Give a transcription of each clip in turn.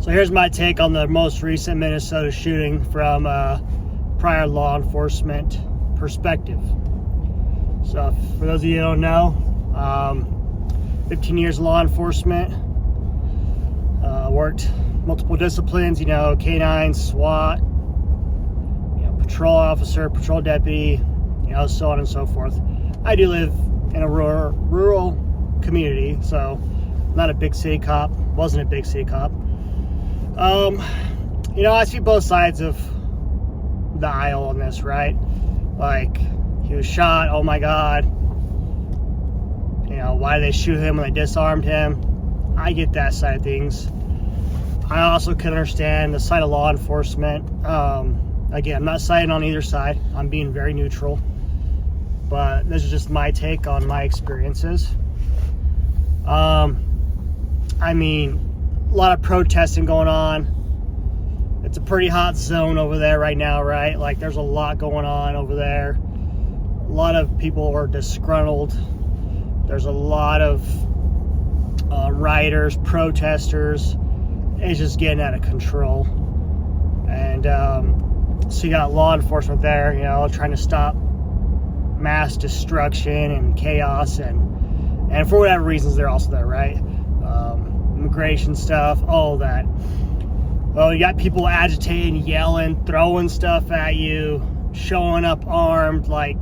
So here's my take on the most recent Minnesota shooting from a prior law enforcement perspective. So for those of you who don't know, 15 years of law enforcement, worked multiple disciplines, K9, SWAT, patrol officer, patrol deputy, so on and so forth. I do live in a rural community, so not a big city cop, wasn't a big city cop. I see both sides of the aisle on this, right? Like, he was shot, oh my God. Why did they shoot him when they disarmed him? I get that side of things. I also can understand the side of law enforcement. Again, I'm not siding on either side. I'm being very neutral. But this is just my take on my experiences. A lot of protesting going on. It's a pretty hot zone over there right now, right? Like, there's a lot going on over there. A lot of people are disgruntled. There's a lot of rioters, protesters. It's just getting out of control. And so you got law enforcement there, trying to stop mass destruction and chaos. And for whatever reasons, they're also there, right? Immigration stuff, all of that. Well, you got people agitating, yelling, throwing stuff at you, showing up armed. Like,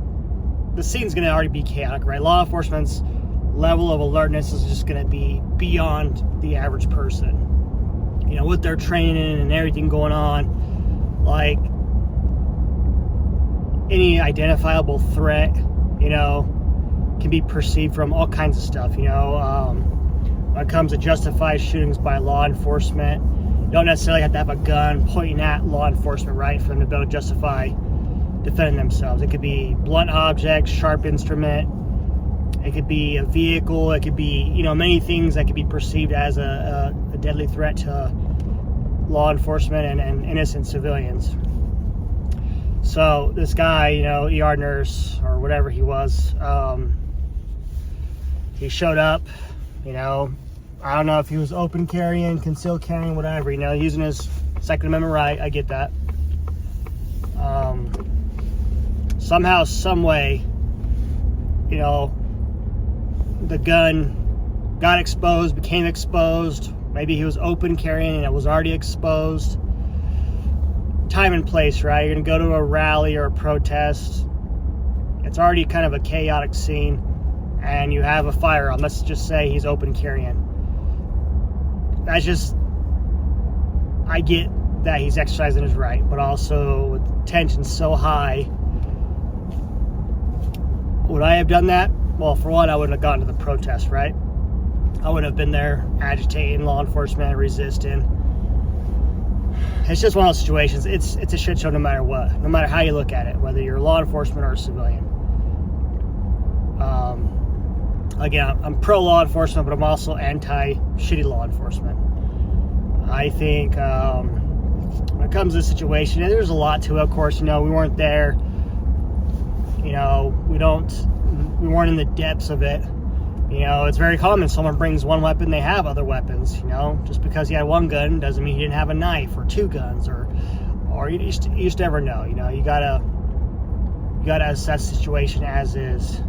the scene's going to already be chaotic, right? Law enforcement's level of alertness is just going to be beyond the average person. With their training and everything going on, like, any identifiable threat, can be perceived from all kinds of stuff, when it comes to justified shootings by law enforcement. You don't necessarily have to have a gun pointing at law enforcement, right, for them to be able to justify defending themselves. It could be blunt objects, sharp instrument. It could be a vehicle. It could be, many things that could be perceived as a deadly threat to law enforcement and innocent civilians. So this guy, ER nurse or whatever he was, he showed up, I don't know if he was open carrying, concealed carrying, whatever, using his Second Amendment right. I get that. Somehow, some way, the gun got exposed, became exposed. Maybe he was open carrying and it was already exposed. Time and place, right? You're going to go to a rally or a protest. It's already kind of a chaotic scene, and you have a firearm. Let's just say he's open carrying. That's just, I get that he's exercising his right, but also with tension so high, would I have done that? Well, for one, I wouldn't have gone to the protest, right? I wouldn't have been there agitating law enforcement, resisting. It's just one of those situations. It's a shit show no matter what, no matter how you look at it, whether you're law enforcement or a civilian. Again, I'm pro law enforcement, but I'm also anti shitty law enforcement. I think when it comes to this situation, there's a lot to it. Of course, we weren't there. We weren't in the depths of it. It's very common. Someone brings one weapon, they have other weapons. Just because he had one gun doesn't mean he didn't have a knife or two guns, or you just never know. You gotta assess the situation as is.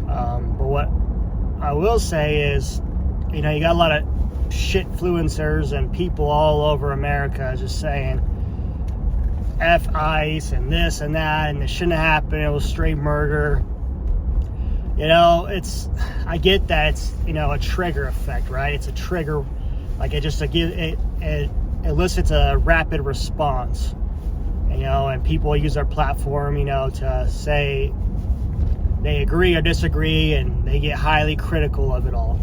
But what I will say is, you got a lot of shitfluencers and people all over America just saying F ICE and this and that, and this shouldn't have happened. It was straight murder. I get that it's, a trigger effect, right? It's a trigger, like it elicits a rapid response, and people use their platform, to say they agree or disagree, and they get highly critical of it all.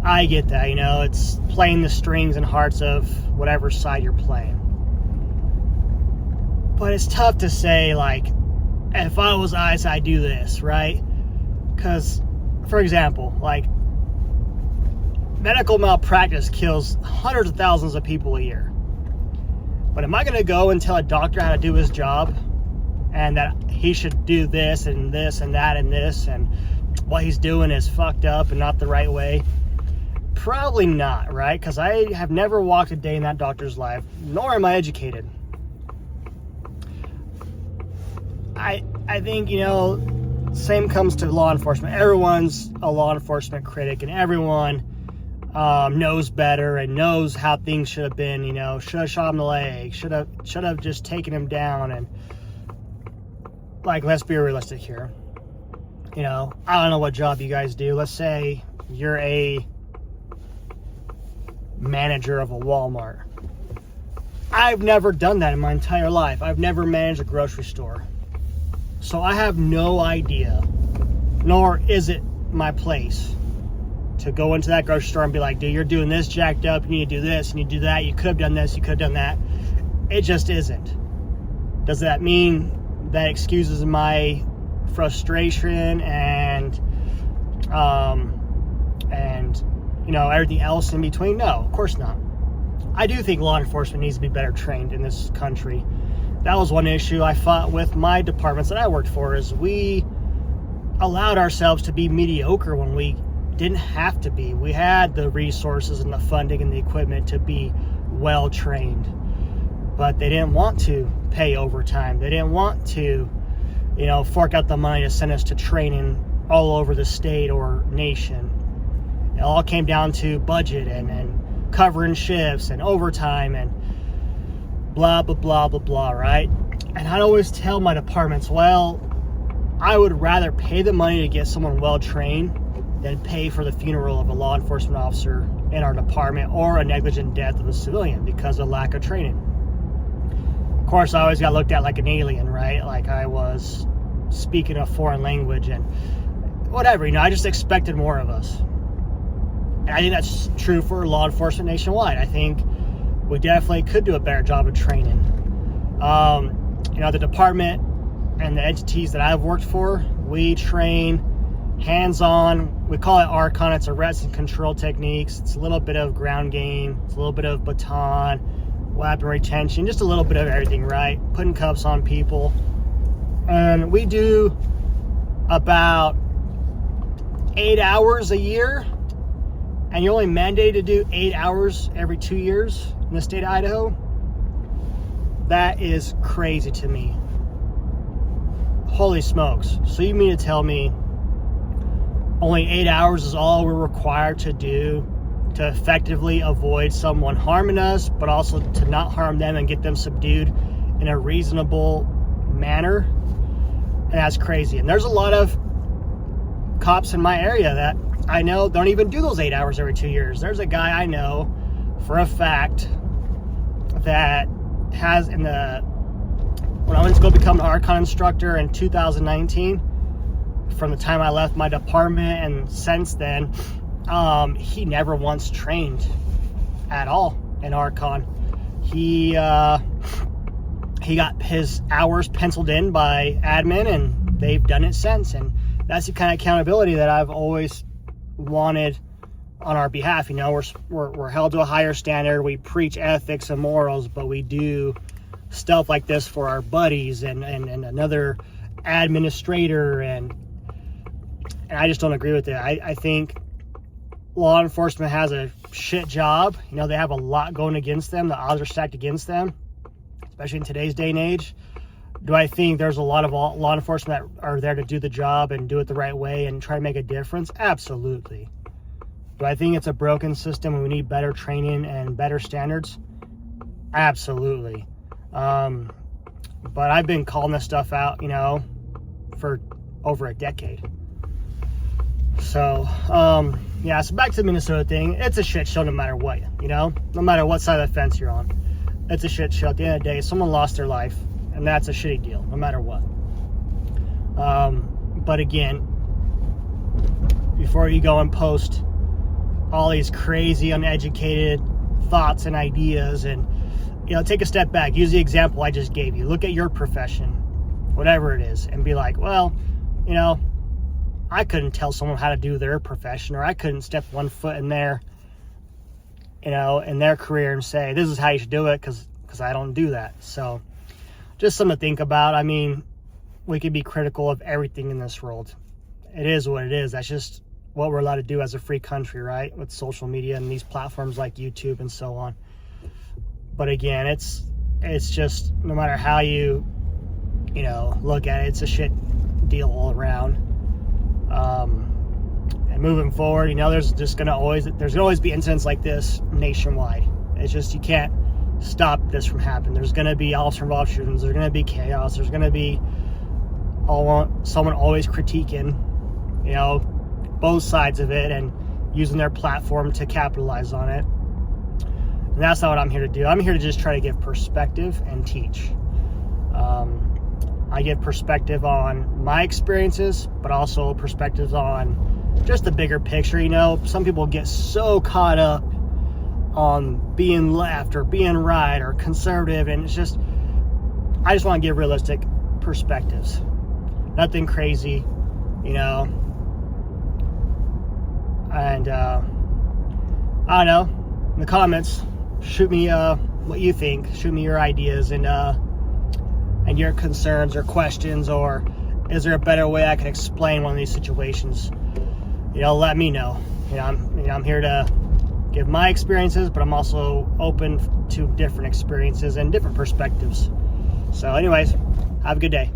I get that, it's playing the strings and hearts of whatever side you're playing. But it's tough to say, like, if I was ICE, I'd do this, right? Because, for example, like, medical malpractice kills hundreds of thousands of people a year. But am I going to go and tell a doctor how to do his job, and that he should do this and this and that and this, and what he's doing is fucked up and not the right way? Probably not, right? Because I have never walked a day in that doctor's life, nor am I educated. I think, same comes to law enforcement. Everyone's a law enforcement critic, and everyone knows better and knows how things should have been. Should have shot him in the leg, should have just taken him down. And let's be realistic here. I don't know what job you guys do. Let's say you're a manager of a Walmart. I've never done that in my entire life. I've never managed a grocery store. So I have no idea, nor is it my place to go into that grocery store and be like, dude, you're doing this jacked up, you need to do this, you need to do that, you could have done this, you could have done that. It just isn't. Does that mean that excuses my frustration and everything else in between? No, of course not. I do think law enforcement needs to be better trained in this country. That was one issue I fought with my departments that I worked for, is we allowed ourselves to be mediocre when we didn't have to be. We had the resources and the funding and the equipment to be well trained, but they didn't want to pay overtime. They didn't want to, fork out the money to send us to training all over the state or nation. It all came down to budget and covering shifts and overtime and blah, blah, blah, blah, blah, right? And I'd always tell my departments, well, I would rather pay the money to get someone well trained than pay for the funeral of a law enforcement officer in our department or a negligent death of a civilian because of lack of training. Of course, I always got looked at like an alien, right? Like I was speaking a foreign language and whatever, I just expected more of us. And I think that's true for law enforcement nationwide. I think we definitely could do a better job of training. The department and the entities that I've worked for, we train hands-on. We call it ARCON. It's arrest and control techniques. It's a little bit of ground game. It's a little bit of baton, weapon retention, just a little bit of everything, right? Putting cuffs on people. And we do about 8 hours a year. And you're only mandated to do 8 hours every 2 years in the state of Idaho. That is crazy to me. Holy smokes. So you mean to tell me only 8 hours is all we're required to do to effectively avoid someone harming us, but also to not harm them and get them subdued in a reasonable manner? And that's crazy. And there's a lot of cops in my area that I know don't even do those 8 hours every 2 years. There's a guy I know for a fact that has when I went to go become an ARCON instructor in 2019, from the time I left my department and since then, he never once trained at all in ARCON. He got his hours penciled in by admin and they've done it since. And that's the kind of accountability that I've always wanted on our behalf. We're held to a higher standard. We preach ethics and morals, but we do stuff like this for our buddies and another administrator, and I just don't agree with it. I think law enforcement has a shit job. They have a lot going against them. The odds are stacked against them, especially in today's day and age. Do I think there's a lot of law enforcement that are there to do the job and do it the right way and try to make a difference? Absolutely. Do I think it's a broken system and we need better training and better standards? Absolutely. But I've been calling this stuff out, for over a decade. So, so back to the Minnesota thing. It's a shit show no matter what, no matter what side of the fence you're on. It's a shit show. At the end of the day, someone lost their life, and that's a shitty deal, no matter what. But again, before you go and post all these crazy, uneducated thoughts and ideas, and take a step back. Use the example I just gave you. Look at your profession, whatever it is, and be like, well, I couldn't tell someone how to do their profession, or I couldn't step one foot in their, in their career and say, this is how you should do it, because I don't do that. So just something to think about. We could be critical of everything in this world. It is what it is. That's just what we're allowed to do as a free country, right? With social media and these platforms like YouTube and so on. But again, it's just, no matter how you look at it, it's a shit deal all around. And moving forward, there's going to always be incidents like this nationwide. It's just, you can't stop this from happening. There's going to be officer-involved shootings. There's going to be chaos. There's going to be someone always critiquing, both sides of it and using their platform to capitalize on it. And that's not what I'm here to do. I'm here to just try to give perspective and teach. I give perspective on my experiences, but also perspectives on just the bigger picture. Some people get so caught up on being left or being right or conservative, and I just want to give realistic perspectives. Nothing crazy, and I don't know, in the comments, shoot me what you think. Shoot me your ideas and your concerns or questions, or is there a better way I can explain one of these situations? Let me know. I'm here to give my experiences, but I'm also open to different experiences and different perspectives. So anyways, have a good day.